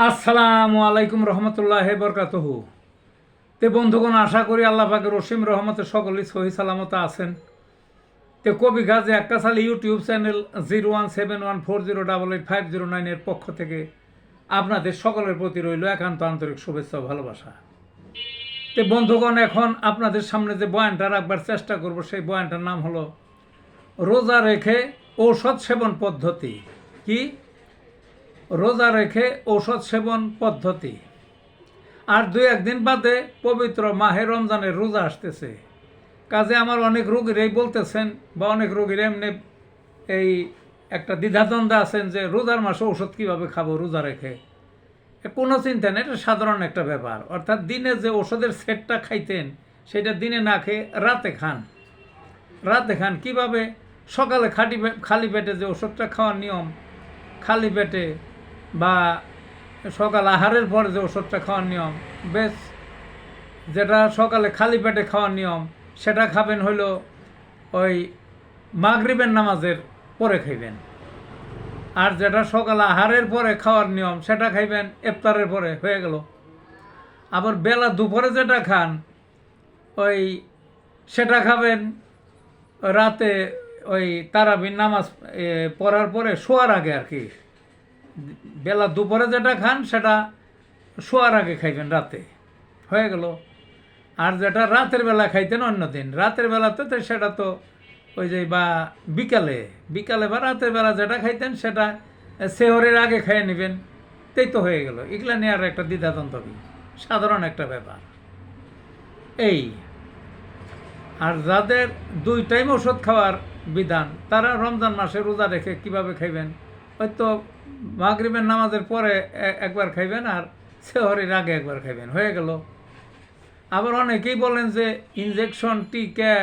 আসসালামু আলাইকুম রহমতুল্লাহ বরকাতহু। তে বন্ধুগণ, আশা করি আল্লাহ পাকের রসিম রহমতে সকলেই সহি সালামত আছেন। তে কবি গাজী আক্কাস আলী ইউটিউব চ্যানেল 0171408850 এর পক্ষ থেকে আপনাদের সকলের প্রতি রইল একান্ত আন্তরিক শুভেচ্ছা ও ভালোবাসা। তে বন্ধুগণ, এখন আপনাদের সামনে যে বয়ানটা রাখবার চেষ্টা করব, সেই বয়ানটার নাম হলো রোজা রেখে ঔষধ সেবন পদ্ধতি। কি? রোজা রেখে ঔষধ সেবন পদ্ধতি। আর দুই একদিন বাদে পবিত্র মাহে রমজানের রোজা আসতেছে। কাজে আমার অনেক রোগীরাই বলতেছেন, বা অনেক রোগীরা এমনি এই একটা দ্বিধাদ্বন্দ্বে আছেন যে রোজার মাসে ঔষধ কীভাবে খাবো রোজা রেখে। কোনো চিন্তা নেই, এটা সাধারণ একটা ব্যাপার। অর্থাৎ দিনে যে ওষুধের সেটটা খাইতেন সেটা দিনে না খেয়ে রাতে খান। রাতে খান কীভাবে? সকালে খালি পেটে যে ওষুধটা খাওয়ার নিয়ম, খালি পেটে বা সকাল আহারের পরে যে ওষুধটা খাওয়ার নিয়ম, বেশ, যেটা সকালে খালি পেটে খাওয়ার নিয়ম সেটা খাবেন হইলো ওই মাগরিবের নামাজের পরে খাইবেন। আর যেটা সকাল আহারের পরে খাওয়ার নিয়ম সেটা খাইবেন ইফতারের পরে, হয়ে গেল। আবার বেলা দুপুরে যেটা খান ওই সেটা খাবেন রাতে ওই তারাবির নামাজ পড়ার পরে শোয়ার আগে আর কি। বেলা দুপুরে যেটা খান সেটা শোয়ার আগে খাইবেন রাতে, হয়ে গেল। আর যেটা রাতের বেলা খাইতেন অন্য দিন, রাতের বেলাতে তো সেটা তো ওই যে বা বিকালে বিকালে বা রাতের বেলা যেটা খাইতেন সেটা সেহরের আগে খাইয়ে নেবেন, তাই তো হয়ে গেল। এগুলা নিয়ে আর একটা দ্বিধাদ্বন্দ্ব, সাধারণ একটা ব্যাপার এই। আর যাদের 2 টাইম ওষুধ খাওয়ার বিধান, তারা রমজান মাসে রোজা রেখে কিভাবে খাইবেন? হয়তো মাগরিবের নামাজের পরে একবার খাইবেন আর সেহরের আগে একবার খাইবেন, হয়ে গেল। আবার অনেকেই বলেন যে ইনজেকশন, টিকা,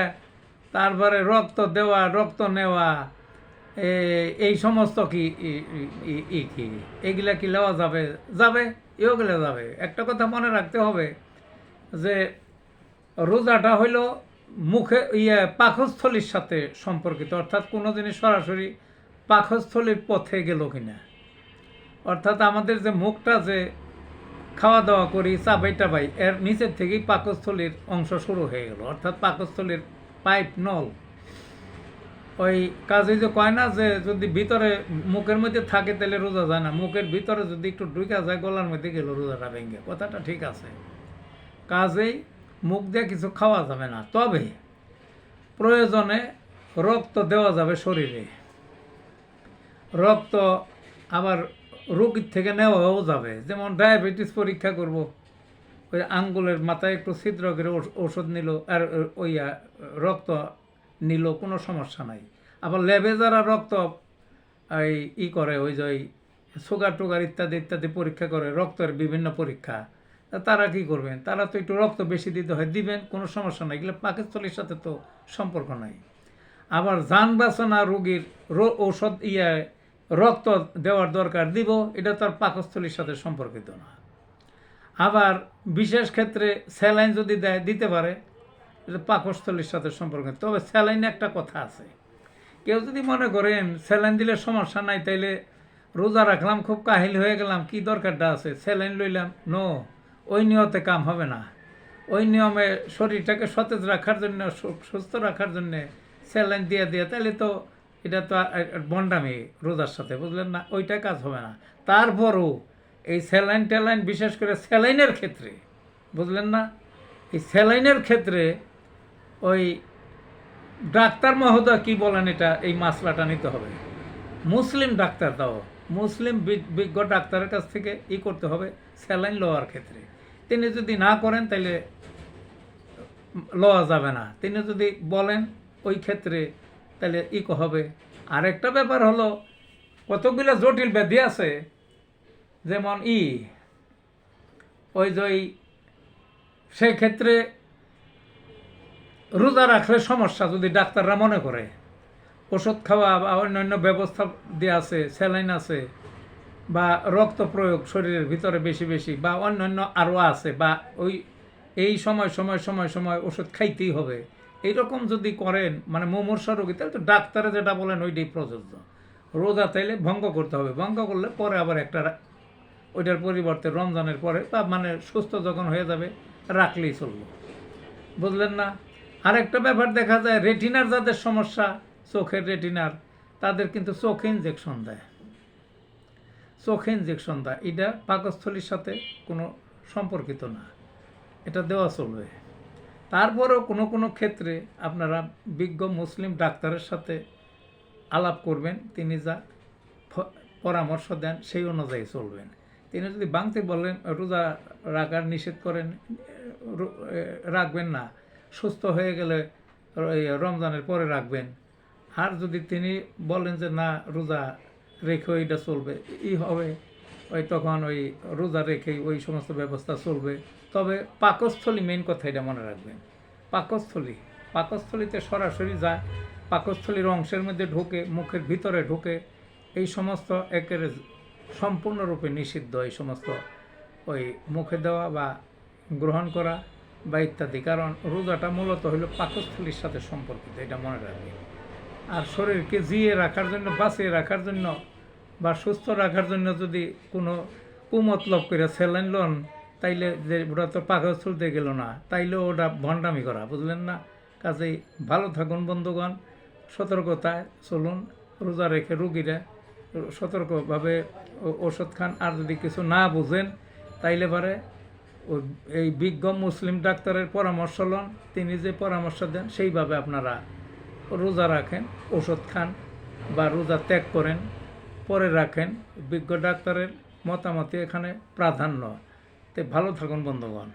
তারপরে রক্ত দেওয়া, রক্ত নেওয়া, এই সমস্ত কি কি এগুলা কি নেওয়া যাবে? যাবে, এগুলো যাবে। একটা কথা মনে রাখতে হবে যে রোজাটা হইল মুখে পাকস্থলীর সাথে সম্পর্কিত। অর্থাৎ কোনো জিনিস সরাসরি পাকস্থলীর পথে গেল কিনা। অর্থাৎ আমাদের যে মুখটা যে খাওয়া দাওয়া করি, চাবাই টাবাই, এর নিচের থেকেই পাকস্থলীর অংশ শুরু হয়ে গেল। অর্থাৎ পাকস্থলীর পাইপ নল। ওই কাজে যে কয় না যে যদি ভিতরে মুখের মধ্যে থাকে তাহলে রোজা যায় না, মুখের ভিতরে যদি একটু ঢুকে যায় গলার মধ্যে গেল রোজাটা ভেঙে। কথাটা ঠিক আছে। কাজেই মুখ দিয়ে কিছু খাওয়া যাবে না, তবে প্রয়োজনে রক্ত দেওয়া যাবে শরীরে। রক্ত আবার রোগীর থেকে নেওয়াও যাবে। যেমন ডায়াবেটিস পরীক্ষা করব, ওই আঙ্গুলের মাথায় একটু ছিদ্র করে ওষুধ নিল আর ওই রক্ত নিল, কোনো সমস্যা নাই। আবার ল্যাবে যারা রক্ত এই করে, ওই যে সুগার টুগার ইত্যাদি ইত্যাদি পরীক্ষা করে, রক্তের বিভিন্ন পরীক্ষা, তারা কি করবেন? তারা তো একটু রক্ত বেশি দিতে হয়, দিবেন, কোনো সমস্যা নাই। এগুলো পাকস্থলীর সাথে তো সম্পর্ক নাই। আবার যান বাঁচানা রোগীর ঔষধ রক্ত দেওয়ার দরকার, দিব, এটা তো আর পাকস্থলীর সাথে সম্পর্কিত না। আবার বিশেষ ক্ষেত্রে স্যালাইন যদি দেয়, দিতে পারে, এটা পাকস্থলীর সাথে সম্পর্কিত। তবে স্যালাইনে একটা কথা আছে, কেউ যদি মনে করেন স্যালাইন দিলে সমস্যা নাই, তাইলে রোজা রাখলাম, খুব কাহিল হয়ে গেলাম, কি দরকারটা আছে, স্যালাইন লইলাম, নো, ওই নিয়তে কাম হবে না। ওই নিয়মে শরীরটাকে সতেজ রাখার জন্য, সুস্থ রাখার জন্যে স্যালাইন দিয়ে তাহলে তো এটা তো বন্ডামি রোজার সাথে, বুঝলেন না? ওইটা কাজ হবে না। তারপরও এই স্যালাইন ট্যালাইন, বিশেষ করে স্যালাইনের ক্ষেত্রে, বুঝলেন না, এই স্যালাইনের ক্ষেত্রে ওই ডাক্তার মহোদয় কি বলেন, এটা এই মাসলাটা নিতে হবে মুসলিম ডাক্তার, দাও মুসলিম বিজ্ঞ ডাক্তারের কাছ থেকে করতে হবে স্যালাইন লওয়ার ক্ষেত্রে। তিনি যদি না করেন তাহলে লওয়া যাবে না। তিনি যদি বলেন ওই ক্ষেত্রে তাহলে হবে। আরেকটা ব্যাপার হলো, কতগুলো জটিল ব্যাধি আছে, যেমন ওই যে সেই ক্ষেত্রে রোজা রাখলে সমস্যা যদি ডাক্তাররা মনে করে, ওষুধ খাওয়া বা অন্যান্য ব্যবস্থা দিয়ে আছে, স্যালাইন আছে, বা রক্ত প্রয়োগ শরীরের ভিতরে বেশি বেশি, বা অন্যান্য আরও আছে, বা ওই এই সময় সময় সময় সময় ওষুধ খাইতেই হবে, এইরকম যদি করেন, মানে মুমূর্ষু রোগী, তাহলে তো ডাক্তারে যেটা বলেন ওইটাই প্রযোজ্য। রোজা তাইলে ভঙ্গ করতে হবে, ভঙ্গ করলে পরে আবার একটা ওইটার পরিবর্তে রমজানের পরে বা মানে সুস্থ যখন হয়ে যাবে রাখলেই চলবে, বুঝলেন না? আরেকটা ব্যাপার দেখা যায়, রেটিনার যাদের সমস্যা, চোখের রেটিনার, তাদের কিন্তু চোখে ইঞ্জেকশন দেয়, চোখে ইঞ্জেকশন দেয়। এটা পাকস্থলীর সাথে কোনো সম্পর্কিত না, এটা দেওয়া চলবে। তারপরেও কোনো কোনো ক্ষেত্রে আপনারা বিজ্ঞ মুসলিম ডাক্তারের সাথে আলাপ করবেন, তিনি যা পরামর্শ দেন সেই অনুযায়ী চলবেন। তিনি যদি ভাঙতে বলেন, রোজা রাখার নিষেধ করেন, রাখবেন না, সুস্থ হয়ে গেলে রমজানের পরে রাখবেন। আর যদি তিনি বলেন যে না, রোজা রেখে ওইটা চলবে, হবে ওই তখন ওই রোজা রেখেই ওই সমস্ত ব্যবস্থা চলবে। তবে পাকস্থলী মেইন কথা, এটা মনে রাখবেন। পাকস্থলীতে সরাসরি যায়, পাকস্থলীর অংশের মধ্যে ঢোকে, মুখের ভিতরে ঢোকে, এই সমস্ত একেবারে সম্পূর্ণরূপে নিষিদ্ধ, এই সমস্ত ওই মুখে দেওয়া বা গ্রহণ করা বা ইত্যাদি। কারণ রোজাটা মূলত হলো পাকস্থলীর সাথে সম্পর্কিত, এটা মনে রাখবেন। আর শরীরকে জিয়ে রাখার জন্য, বাঁচিয়ে রাখার জন্য বা সুস্থ রাখার জন্য যদি কোনো কুমতলব করে স্যালাইন লন, তাইলে যে ওটা তো পাকস্থলীতে গেল না, তাইলে ওটা ভণ্ডামি করা, বুঝলেন না? কাজেই ভালো থাকুন বন্ধুগণ, সতর্কতায় চলুন, রোজা রেখে রুগীরা সতর্কভাবে ওষুধ খান। আর যদি কিছু না বুঝেন, তাইলে পারে এই বিজ্ঞ মুসলিম ডাক্তারের পরামর্শ লন, তিনি যে পরামর্শ দেন সেইভাবে আপনারা রোজা রাখেন, ওষুধ খান বা রোজা ত্যাগ করেন, পরে রাখেন। বিজ্ঞ ডাক্তারের মতামতই এখানে প্রাধান্য। তো ভালো থাকুন বন্ধুগণ।